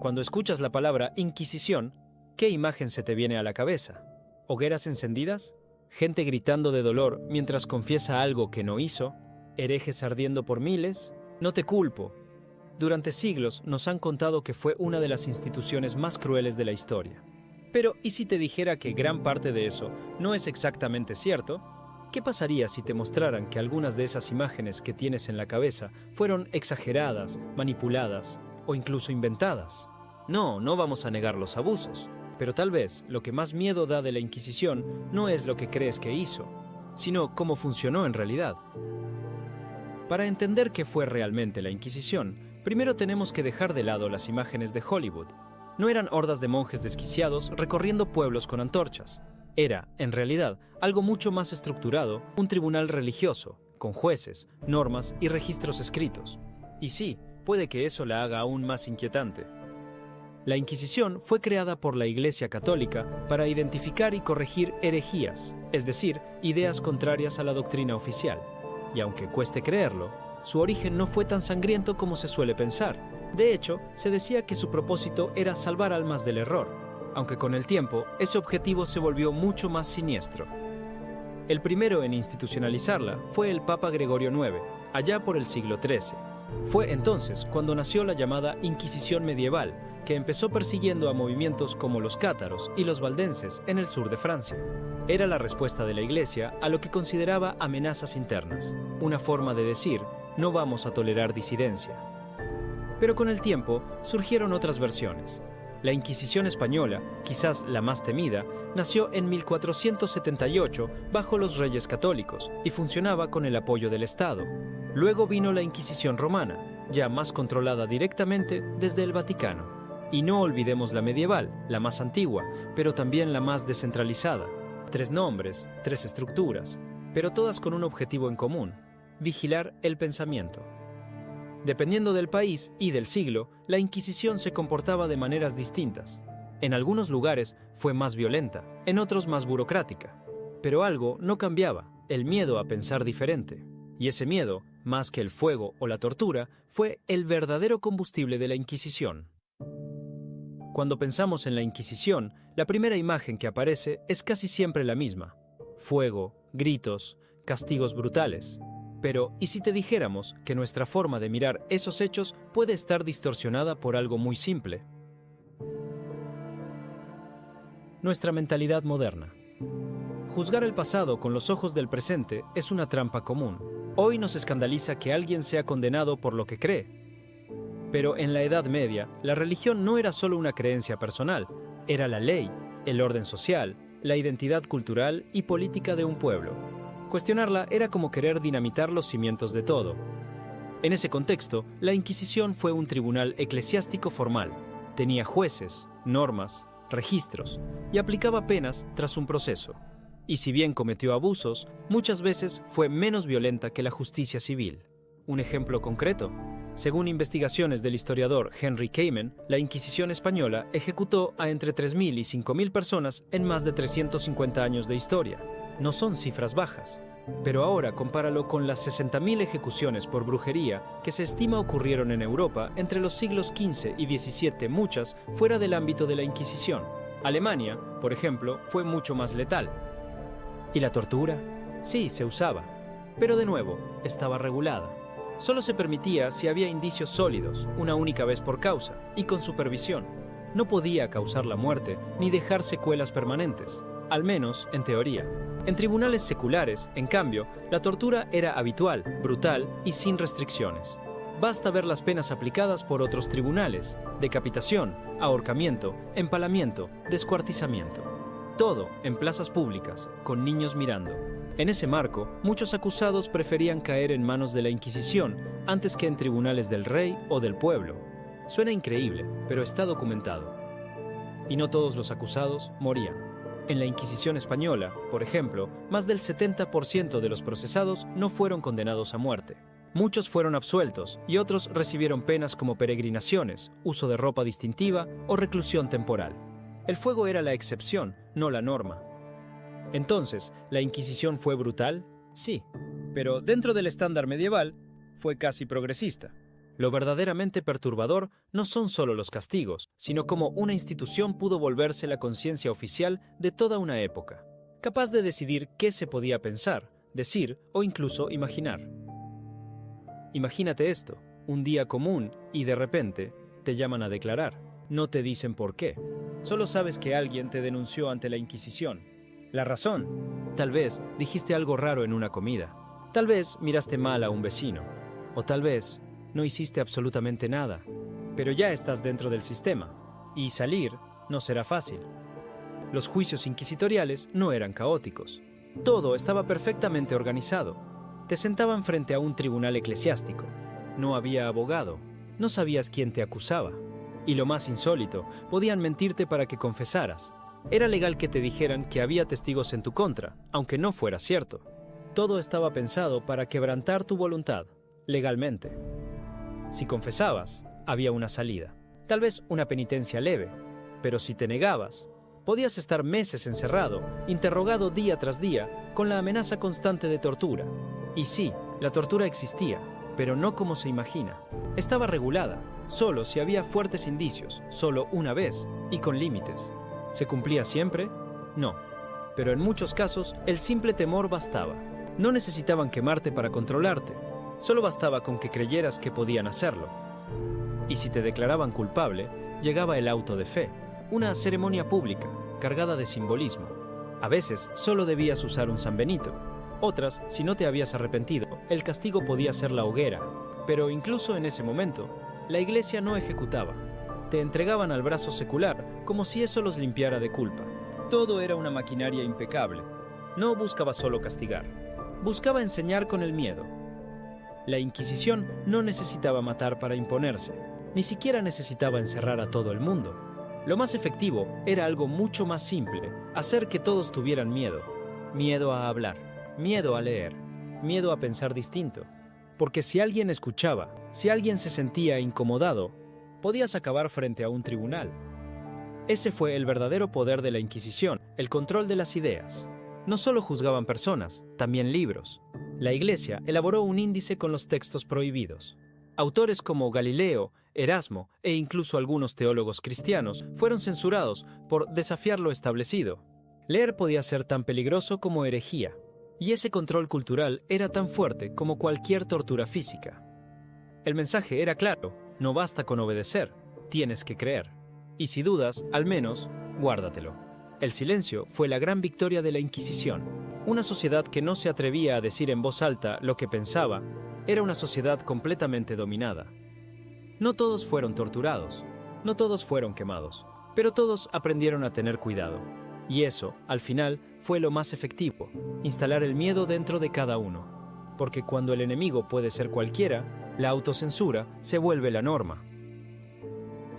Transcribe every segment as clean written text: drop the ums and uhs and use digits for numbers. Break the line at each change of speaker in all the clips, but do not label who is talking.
Cuando escuchas la palabra Inquisición, ¿qué imagen se te viene a la cabeza? ¿Hogueras encendidas? ¿Gente gritando de dolor mientras confiesa algo que no hizo? ¿Herejes ardiendo por miles? No te culpo. Durante siglos nos han contado que fue una de las instituciones más crueles de la historia. Pero, ¿y si te dijera que gran parte de eso no es exactamente cierto? ¿Qué pasaría si te mostraran que algunas de esas imágenes que tienes en la cabeza fueron exageradas, manipuladas o incluso inventadas? No vamos a negar los abusos, pero tal vez lo que más miedo da de la Inquisición no es lo que crees que hizo, sino cómo funcionó en realidad. Para entender qué fue realmente la Inquisición, primero tenemos que dejar de lado las imágenes de Hollywood. No eran hordas de monjes desquiciados recorriendo pueblos con antorchas. Era, en realidad, algo mucho más estructurado, un tribunal religioso, con jueces, normas y registros escritos. Y sí, puede que eso la haga aún más inquietante. La Inquisición fue creada por la Iglesia Católica para identificar y corregir herejías, es decir, ideas contrarias a la doctrina oficial. Y aunque cueste creerlo, su origen no fue tan sangriento como se suele pensar. De hecho, se decía que su propósito era salvar almas del error, aunque con el tiempo ese objetivo se volvió mucho más siniestro. El primero en institucionalizarla fue el Papa Gregorio IX, allá por el siglo XIII. Fue entonces cuando nació la llamada Inquisición medieval, que empezó persiguiendo a movimientos como los cátaros y los valdenses en el sur de Francia. Era la respuesta de la Iglesia a lo que consideraba amenazas internas, una forma de decir, no vamos a tolerar disidencia. Pero con el tiempo surgieron otras versiones. La Inquisición española, quizás la más temida, nació en 1478 bajo los Reyes Católicos y funcionaba con el apoyo del Estado. Luego vino la Inquisición romana, ya más controlada directamente desde el Vaticano. Y no olvidemos la medieval, la más antigua, pero también la más descentralizada. 3 nombres, 3 estructuras, pero todas con un objetivo en común: vigilar el pensamiento. Dependiendo del país y del siglo, la Inquisición se comportaba de maneras distintas. En algunos lugares fue más violenta, en otros más burocrática. Pero algo no cambiaba: el miedo a pensar diferente. Y ese miedo, más que el fuego o la tortura, fue el verdadero combustible de la Inquisición. Cuando pensamos en la Inquisición, la primera imagen que aparece es casi siempre la misma: fuego, gritos, castigos brutales. Pero, ¿y si te dijéramos que nuestra forma de mirar esos hechos puede estar distorsionada por algo muy simple? Nuestra mentalidad moderna. Juzgar el pasado con los ojos del presente es una trampa común. Hoy nos escandaliza que alguien sea condenado por lo que cree. Pero en la Edad Media, la religión no era solo una creencia personal, era la ley, el orden social, la identidad cultural y política de un pueblo. Cuestionarla era como querer dinamitar los cimientos de todo. En ese contexto, la Inquisición fue un tribunal eclesiástico formal. Tenía jueces, normas, registros y aplicaba penas tras un proceso. Y si bien cometió abusos, muchas veces fue menos violenta que la justicia civil. Un ejemplo concreto: según investigaciones del historiador Henry Kamen, la Inquisición española ejecutó a entre 3.000 y 5.000 personas en más de 350 años de historia. No son cifras bajas, pero ahora compáralo con las 60.000 ejecuciones por brujería que se estima ocurrieron en Europa entre los siglos XV y XVII, muchas fuera del ámbito de la Inquisición. Alemania, por ejemplo, fue mucho más letal. ¿Y la tortura? Sí, se usaba, pero de nuevo, estaba regulada. Solo se permitía si había indicios sólidos, una única vez por causa, y con supervisión. No podía causar la muerte ni dejar secuelas permanentes, al menos en teoría. En tribunales seculares, en cambio, la tortura era habitual, brutal y sin restricciones. Basta ver las penas aplicadas por otros tribunales: decapitación, ahorcamiento, empalamiento, descuartizamiento. Todo en plazas públicas, con niños mirando. En ese marco, muchos acusados preferían caer en manos de la Inquisición antes que en tribunales del rey o del pueblo. Suena increíble, pero está documentado. Y no todos los acusados morían. En la Inquisición española, por ejemplo, más del 70% de los procesados no fueron condenados a muerte. Muchos fueron absueltos y otros recibieron penas como peregrinaciones, uso de ropa distintiva o reclusión temporal. El fuego era la excepción, no la norma. Entonces, ¿la Inquisición fue brutal? Sí, pero dentro del estándar medieval, fue casi progresista. Lo verdaderamente perturbador no son solo los castigos, sino cómo una institución pudo volverse la conciencia oficial de toda una época, capaz de decidir qué se podía pensar, decir o incluso imaginar. Imagínate esto, un día común y de repente te llaman a declarar. No te dicen por qué. Solo sabes que alguien te denunció ante la Inquisición. La razón: tal vez dijiste algo raro en una comida. Tal vez miraste mal a un vecino. O tal vez no hiciste absolutamente nada. Pero ya estás dentro del sistema. Y salir no será fácil. Los juicios inquisitoriales no eran caóticos. Todo estaba perfectamente organizado. Te sentaban frente a un tribunal eclesiástico. No había abogado. No sabías quién te acusaba. Y lo más insólito, podían mentirte para que confesaras. Era legal que te dijeran que había testigos en tu contra, aunque no fuera cierto. Todo estaba pensado para quebrantar tu voluntad, legalmente. Si confesabas, había una salida. Tal vez una penitencia leve. Pero si te negabas, podías estar meses encerrado, interrogado día tras día, con la amenaza constante de tortura. Y sí, la tortura existía, pero no como se imagina. Estaba regulada, solo si había fuertes indicios, solo una vez y con límites. ¿Se cumplía siempre? No. Pero en muchos casos, el simple temor bastaba. No necesitaban quemarte para controlarte. Solo bastaba con que creyeras que podían hacerlo. Y si te declaraban culpable, llegaba el auto de fe, una ceremonia pública, cargada de simbolismo. A veces solo debías usar un San Benito. Otras, si no te habías arrepentido, el castigo podía ser la hoguera. Pero incluso en ese momento, la iglesia no ejecutaba. Te entregaban al brazo secular, como si eso los limpiara de culpa. Todo era una maquinaria impecable. No buscaba solo castigar. Buscaba enseñar con el miedo. La Inquisición no necesitaba matar para imponerse. Ni siquiera necesitaba encerrar a todo el mundo. Lo más efectivo era algo mucho más simple: hacer que todos tuvieran miedo. Miedo a hablar, miedo a leer, miedo a pensar distinto. Porque si alguien escuchaba, si alguien se sentía incomodado, podías acabar frente a un tribunal. Ese fue el verdadero poder de la Inquisición, el control de las ideas. No solo juzgaban personas, también libros. La Iglesia elaboró un índice con los textos prohibidos. Autores como Galileo, Erasmo e incluso algunos teólogos cristianos fueron censurados por desafiar lo establecido. Leer podía ser tan peligroso como herejía. Y ese control cultural era tan fuerte como cualquier tortura física. El mensaje era claro: no basta con obedecer, tienes que creer. Y si dudas, al menos, guárdatelo. El silencio fue la gran victoria de la Inquisición. Una sociedad que no se atrevía a decir en voz alta lo que pensaba, era una sociedad completamente dominada. No todos fueron torturados, no todos fueron quemados, pero todos aprendieron a tener cuidado. Y eso, al final, fue lo más efectivo: instalar el miedo dentro de cada uno. Porque cuando el enemigo puede ser cualquiera, la autocensura se vuelve la norma.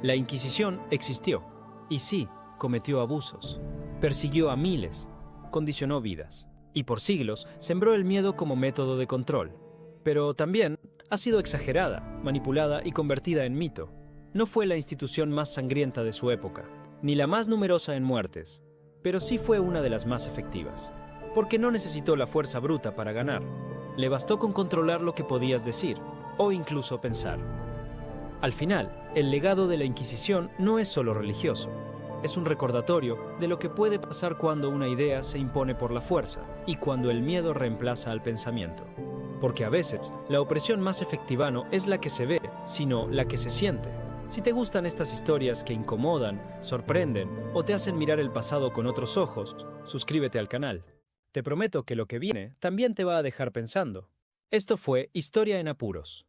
La Inquisición existió, y sí, cometió abusos, persiguió a miles, condicionó vidas, y por siglos sembró el miedo como método de control. Pero también ha sido exagerada, manipulada y convertida en mito. No fue la institución más sangrienta de su época, ni la más numerosa en muertes, pero sí fue una de las más efectivas, porque no necesitó la fuerza bruta para ganar. Le bastó con controlar lo que podías decir, o incluso pensar. Al final, el legado de la Inquisición no es solo religioso, es un recordatorio de lo que puede pasar cuando una idea se impone por la fuerza y cuando el miedo reemplaza al pensamiento. Porque a veces, la opresión más efectiva no es la que se ve, sino la que se siente. Si te gustan estas historias que incomodan, sorprenden o te hacen mirar el pasado con otros ojos, suscríbete al canal. Te prometo que lo que viene también te va a dejar pensando. Esto fue Historia en Apuros.